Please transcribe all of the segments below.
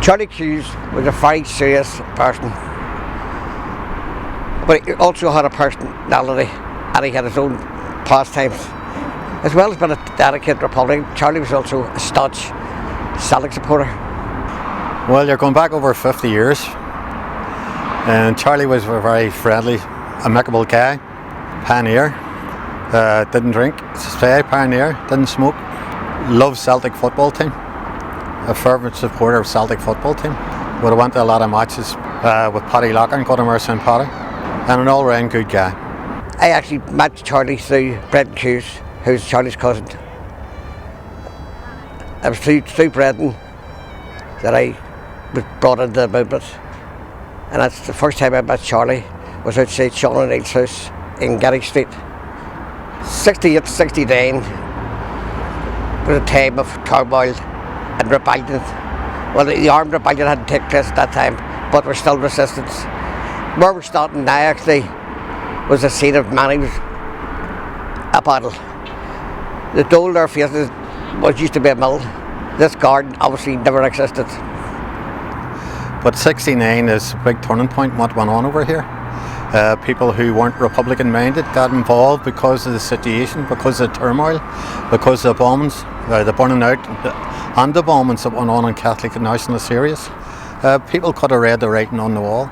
Charlie Hughes was a very serious person, but he also had a personality and he had his own pastimes. As well as being a dedicated Republican, Charlie was also a staunch Celtic supporter. Well, you're going back over 50 years, and Charlie was a very friendly, amicable guy, pioneer, didn't drink, pioneer, didn't smoke, loved Celtic football team, a fervent supporter of Celtic football team. Would have went to a lot of matches with Paddy Loughlin, God have mercy on Paddy, and an all-round good guy. I actually met Charlie through Brendan Hughes, who's Charlie's cousin. It was through Brendan that I was brought into the movement, and that's the first time I met Charlie was outside Sean O'Neill's house in Getty Street. 68, 69 was a time of turmoil and rebellion. Well, the armed rebellion hadn't taken place at that time, but we're still resistance. Where we're starting now actually was the scene of many a battle. The dole there faces was used to be a mill. This garden obviously never existed. But 69 is a big turning point in what went on over here. People who weren't Republican minded got involved because of the situation, because of the turmoil, because of the bombings, the burning out and the bombings that went on in Catholic and nationalist areas. People could have read the writing on the wall.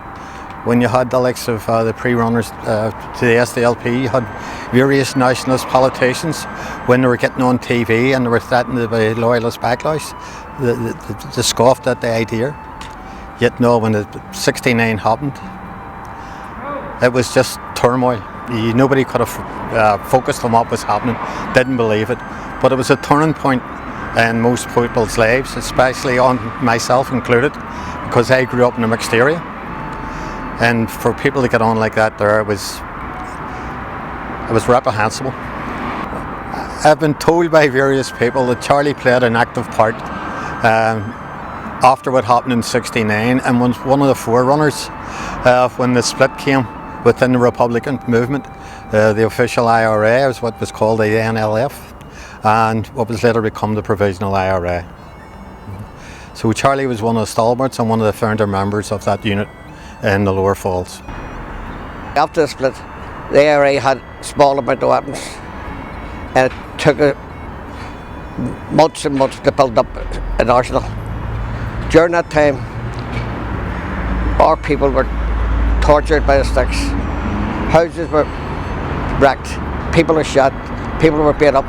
When you had the likes of the pre-runners to the SDLP, you had various nationalist politicians, when they were getting on TV and they were threatened by loyalist backlash, they scoffed at the idea. Yet no, when the 69 happened, it was just turmoil. Nobody could have focused on what was happening, didn't believe it. But it was a turning point in most people's lives, especially on myself included, because I grew up in a mixed area. And for people to get on like that there, it was reprehensible. I've been told by various people that Charlie played an active part after what happened in '69 and was one of the forerunners when the split came within the Republican movement. The official IRA was what was called the NLF and what was later become the Provisional IRA. So Charlie was one of the stalwarts and one of the founder members of that unit in the Lower Falls. After the split, the IRA had a small amount of weapons and it took months and months to build up an arsenal. During that time, our people were tortured by the sticks. Houses were wrecked, people were shot, people were beat up.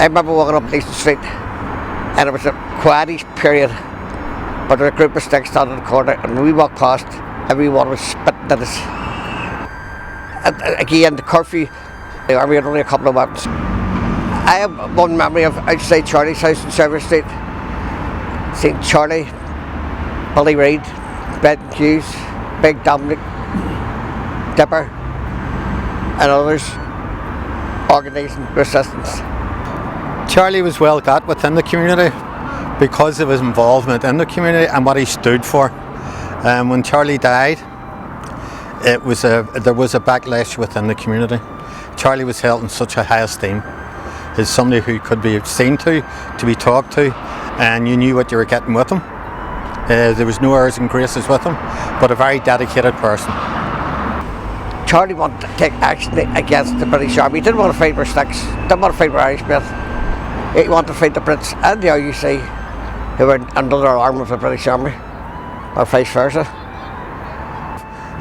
I remember walking up Leeson Street and it was a quietish period, but there was a group of sticks standing in the corner, and when we walked past, everyone was spitting at us. And again, the curfew, the army had only a couple of weapons. I have one memory of outside Charlie's house in Service Street, seeing Charlie, Billy Reid, Brendan Hughes, Big Dominic, Dipper, and others organising resistance. Charlie was well got within the community because of his involvement in the community and what he stood for. When Charlie died, there was a backlash within the community. Charlie was held in such a high esteem as somebody who could be seen to be talked to, and you knew what you were getting with him. There was no airs and graces with him, but a very dedicated person. Charlie wanted to take action against the British Army. He didn't want to fight for sticks, didn't want to fight for Irishmen. He wanted to fight the Brits and the RUC, who were under their arm of the British Army, or vice versa.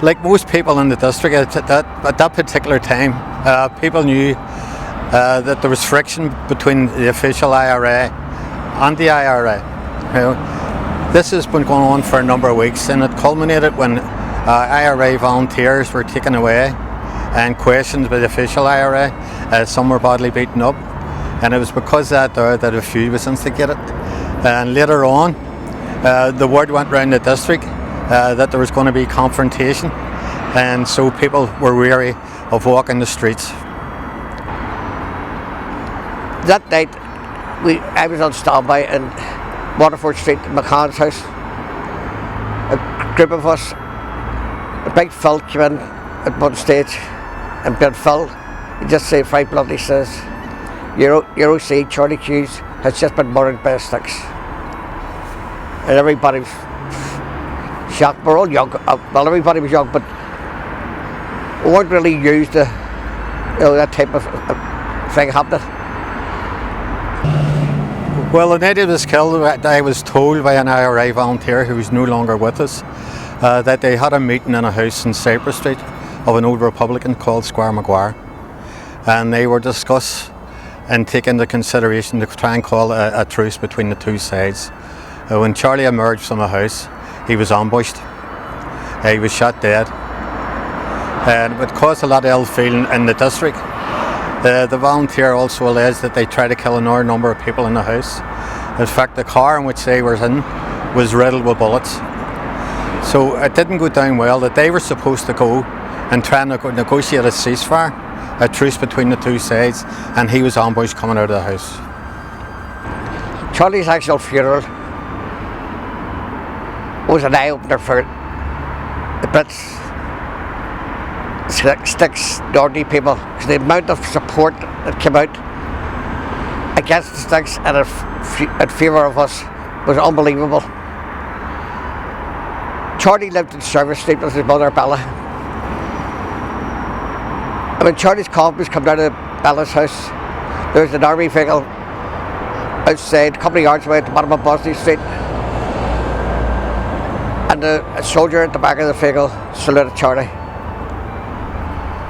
Like most people in the district at that particular time, people knew that there was friction between the official IRA and the IRA. You know, this has been going on for a number of weeks, and it culminated when IRA volunteers were taken away and questioned by the official IRA. Some were badly beaten up, and it was because of that a feud was instigated. And later on, the word went around the district that there was going to be confrontation, and so people were weary of walking the streets. That night, I was on standby in Waterford Street in McCann's house. A group of us, a big Phil came in at one stage, and Big Phil, he just said very bluntly, says, your OC, Charlie Hughes, has just been murdered by the sticks. and everybody was shocked. We're all young, well, everybody was young, but we weren't really used to, that type of thing happening. Well, the night he was killed, I was told by an IRA volunteer who was no longer with us that they had a meeting in a house in Cypress Street of an old Republican called Squire Maguire, and they were discussing and take into consideration to try and call a truce between the two sides. When Charlie emerged from the house, he was ambushed. He was shot dead, and it caused a lot of ill feeling in the district. The volunteer also alleged that they tried to kill another number of people in the house. In fact, the car in which they were in was riddled with bullets. So it didn't go down well. That they were supposed to go and try and negotiate a ceasefire, a truce between the two sides, and he was ambushed coming out of the house. Charlie's actual funeral was an eye-opener for the Brits, Sticks, Northern people, because the amount of support that came out against the Sticks and in favour of us was unbelievable. Charlie lived in Service Street with his mother Bella. And when Charlie's coffin was coming out of Bella's house, there was an army vehicle outside, a couple of yards away at the bottom of Bosney Street, and a soldier at the back of the vehicle saluted Charlie.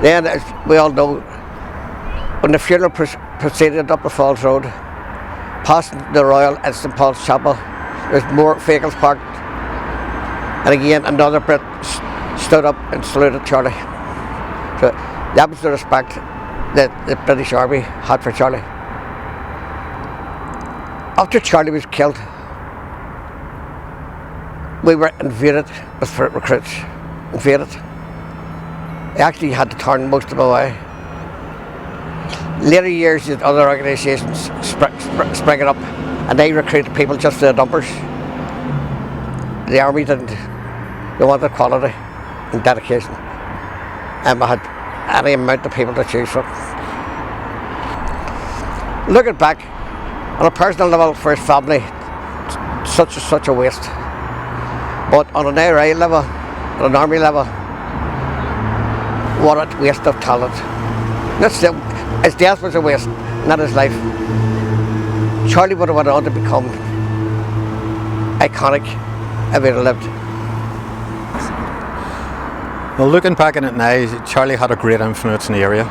Then, as we all know, when the funeral proceeded up the Falls Road, passing the Royal and St Paul's Chapel, there's more vehicles parked, and again another Brit stood up and saluted Charlie. So that was the respect that the British Army had for Charlie. After Charlie was killed, we were invaded with recruits. They actually had to turn most of them away. Later years, you had other organisations springing up, and they recruited people just for the numbers. The army didn't. They wanted quality and dedication, and we had any amount of people to choose from. Looking back, on a personal level for his family, such a waste. But on an IRA level, on an army level, what a waste of talent. His death was a waste, not his life. Charlie would have went on to become iconic if he'd lived. Well, looking back on it now, Charlie had a great influence in the area.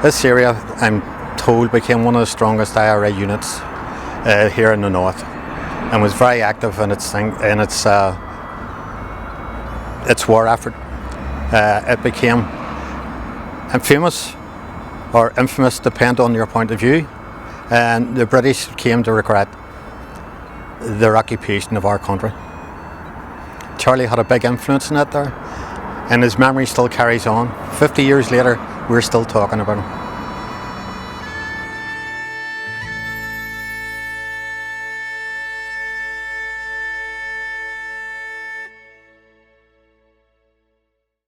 This area, I'm told, became one of the strongest IRA units here in the north, and was very active in its war effort. It became infamous, or infamous, depend on your point of view, and the British came to regret their occupation of our country. Charlie had a big influence in it there, and his memory still carries on. 50 years later, we're still talking about him.